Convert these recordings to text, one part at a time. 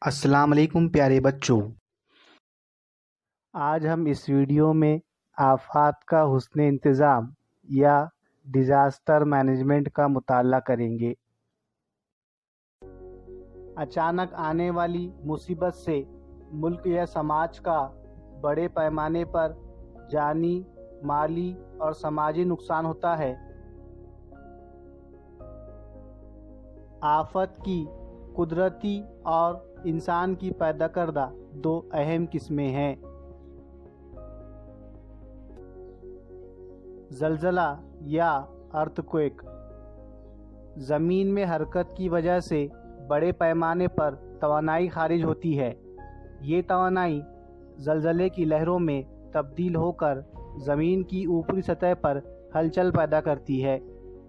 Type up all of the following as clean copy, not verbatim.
السلام علیکم پیارے بچوں، آج ہم اس ویڈیو میں آفات کا حسن انتظام یا ڈیزاسٹر مینجمنٹ کا مطالعہ کریں گے۔ اچانک آنے والی مصیبت سے ملک یا سماج کا بڑے پیمانے پر جانی، مالی اور سماجی نقصان ہوتا ہے۔ آفت کی قدرتی اور انسان کی پیدا کردہ دو اہم قسمیں ہیں: زلزلہ یا ارتھ کویک۔ زمین میں حرکت کی وجہ سے بڑے پیمانے پر توانائی خارج ہوتی ہے۔ یہ توانائی زلزلے کی لہروں میں تبدیل ہو کر زمین کی اوپری سطح پر ہلچل پیدا کرتی ہے،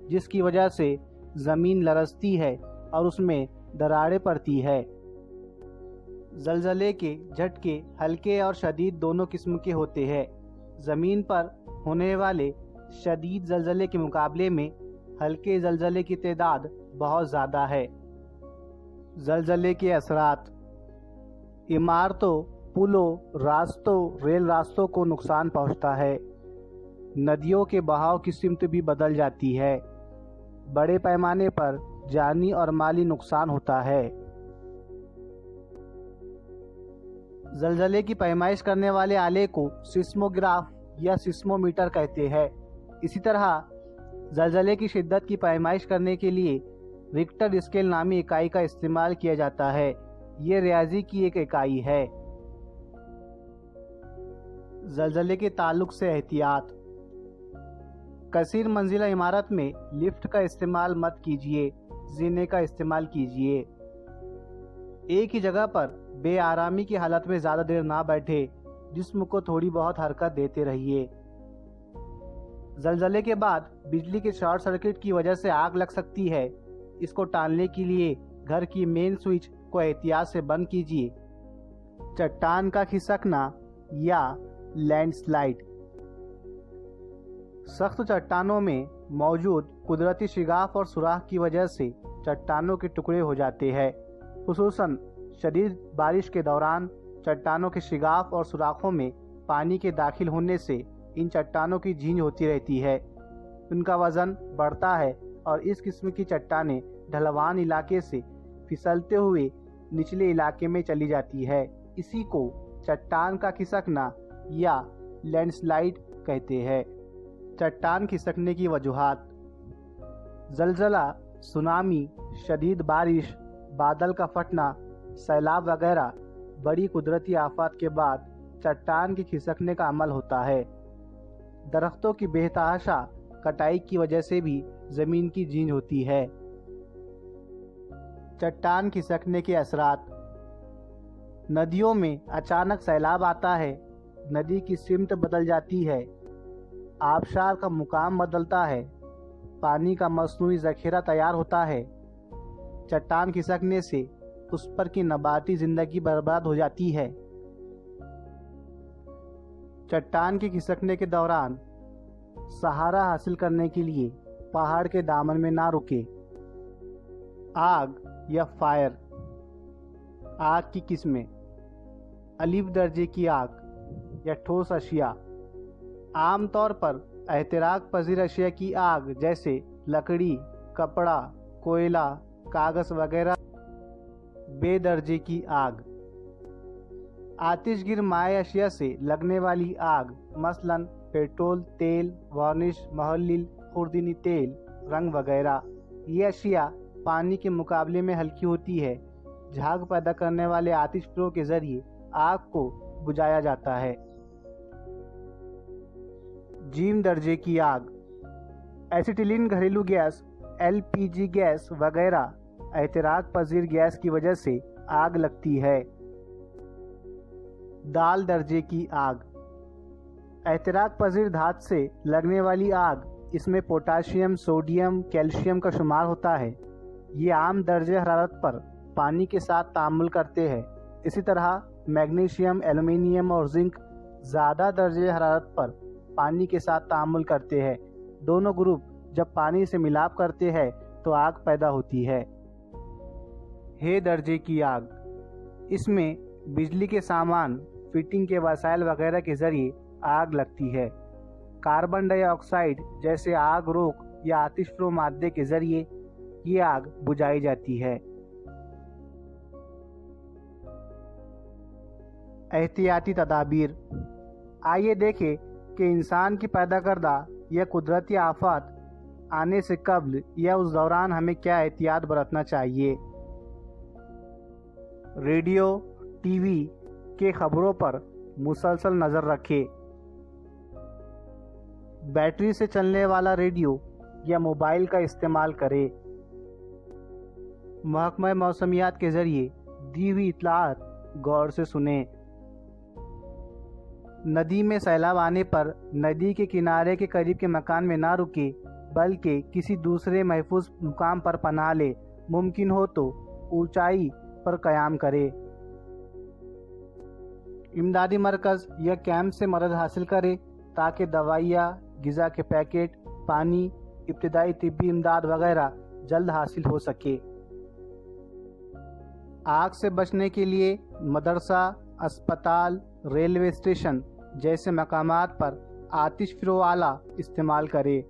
جس کی وجہ سے زمین لرزتی ہے اور اس میں دراڑیں پڑتی ہے۔ زلزلے کے جھٹکے ہلکے اور شدید دونوں قسم کے ہوتے ہیں۔ زمین پر ہونے والے شدید زلزلے کے مقابلے میں ہلکے زلزلے کی تعداد بہت زیادہ ہے۔ زلزلے کے اثرات: عمارتوں، پلوں، راستوں، ریل راستوں کو نقصان پہنچتا ہے۔ ندیوں کے بہاؤ کی سمت بھی بدل جاتی ہے۔ بڑے پیمانے پر جانی اور مالی نقصان ہوتا ہے۔ زلزلے کی پیمائش کرنے والے آلے کو سیسموگراف یا سیسمومیٹر کہتے ہیں۔ اسی طرح زلزلے کی شدت کی پیمائش کرنے کے لیے ریکٹر اسکیل نامی اکائی کا استعمال کیا جاتا ہے۔ یہ ریاضی کی ایک اکائی ہے۔ زلزلے کے تعلق سے احتیاط: کثیر منزلہ عمارت میں لفٹ کا استعمال مت کیجیے، زینے کا استعمال کیجیے۔ ایک ہی جگہ پر بے آرامی کی حالت میں زیادہ دیر نہ بیٹھے، جسم کو تھوڑی بہت حرکت دیتے رہیے۔ زلزلے کے بعد بجلی کے شارٹ سرکٹ کی وجہ سے آگ لگ سکتی ہے۔ اس کو ٹالنے کے لیے گھر کی مین سوئچ کو احتیاط سے بند کیجیے۔ چٹان کا کھسکنا یا لینڈ سلائڈ: سخت چٹانوں میں موجود قدرتی شگاف اور سوراخ کی وجہ سے چٹانوں کے ٹکڑے ہو جاتے ہیں۔ خصوصاً شدید بارش کے دوران چٹانوں کے شگاف اور سوراخوں میں پانی کے داخل ہونے سے ان چٹانوں کی جھینج ہوتی رہتی ہے، ان کا وزن بڑھتا ہے اور اس قسم کی چٹانیں ڈھلوان علاقے سے پھسلتے ہوئے نچلے علاقے میں چلی جاتی ہے۔ اسی کو چٹان کا کھسکنا یا لینڈ سلائڈ کہتے ہیں۔ چٹان کھسکنے کی وجوہات: زلزلہ، سونامی، شدید بارش، بادل کا پھٹنا، سیلاب وغیرہ بڑی قدرتی آفات کے بعد چٹان کے کھسکنے کا عمل ہوتا ہے۔ درختوں کی بے تحاشا کٹائی کی وجہ سے بھی زمین کی جھینج ہوتی ہے۔ چٹان کھسکنے کے اثرات: ندیوں میں اچانک سیلاب آتا ہے، ندی کی سمت بدل جاتی ہے، آبشار کا مقام بدلتا ہے، پانی کا مصنوعی ذخیرہ تیار ہوتا ہے۔ چٹان کھسکنے سے اس پر کی نباتی زندگی برباد ہو جاتی ہے۔ چٹان کے کھسکنے کے دوران سہارا حاصل کرنے کے لیے پہاڑ کے دامن میں نہ رکے۔ آگ یا فائر: آگ کی قسمیں: الف درجے کی آگ یا ٹھوس اشیاء: عام طور پر احتراق پذیر اشیاء کی آگ جیسے لکڑی، کپڑا، کوئلہ، کاغذ وغیرہ۔ بے درجے کی آگ: آتش گر مائع اشیاء سے لگنے والی آگ، مثلاً پیٹرول، تیل، وارنش، محلل، خوردنی تیل، رنگ وغیرہ۔ یہ اشیاء پانی کے مقابلے میں ہلکی ہوتی ہے۔ جھاگ پیدا کرنے والے آتش فلو کے ذریعے آگ کو بجھایا جاتا ہے۔ جیم درجے کی آگ: ایسیٹیلین گھریلو گیس، LPG گیس وغیرہ احتراق پذیر گیس کی وجہ سے آگ لگتی ہے۔ دال درجے کی آگ: احتراق پذیر دھات سے لگنے والی آگ، اس میں پوٹاشیم، سوڈیم، کیلشیم کا شمار ہوتا ہے۔ یہ عام درجہ حرارت پر پانی کے ساتھ تعامل کرتے ہیں۔ اسی طرح میگنیشیم، ایلومینیم اور زنک زیادہ درجہ حرارت پر پانی کے ساتھ تعامل کرتے ہیں۔ دونوں گروپ جب پانی سے ملاپ کرتے ہیں تو آگ پیدا ہوتی ہے۔ ہے درجے کی آگ: اس میں بجلی کے سامان، فٹنگ کے وسائل وغیرہ کے ذریعے آگ لگتی ہے۔ کاربن ڈائی آکسائڈ جیسے آگ روک یا آتش فروز مادے کے ذریعے یہ آگ بجھائی جاتی ہے۔ احتیاطی تدابیر۔ آئیے دیکھیں کہ انسان کی پیدا کردہ یا قدرتی آفات آنے سے قبل یا اس دوران ہمیں کیا احتیاط برتنا چاہیے۔ ریڈیو، ٹی وی کے خبروں پر مسلسل نظر رکھیں۔ بیٹری سے چلنے والا ریڈیو یا موبائل کا استعمال کریں۔ محکمہ موسمیات کے ذریعے دی ہوئی اطلاعات غور سے سنیں۔ ندی میں سیلاب آنے پر ندی کے کنارے کے قریب کے مکان میں نہ رکے بلکہ کسی دوسرے محفوظ مقام پر پناہ لے۔ ممکن ہو تو اونچائی پر قیام کرے۔ امدادی مرکز یا کیمپ سے مدد حاصل کرے تاکہ دوائیاں، غذا کے پیکٹ، پانی، ابتدائی طبی امداد وغیرہ جلد حاصل ہو سکے۔ آگ سے بچنے کے لیے مدرسہ، اسپتال، ریلوے اسٹیشن جیسے مقامات پر آتش فروز آلہ استعمال کرے۔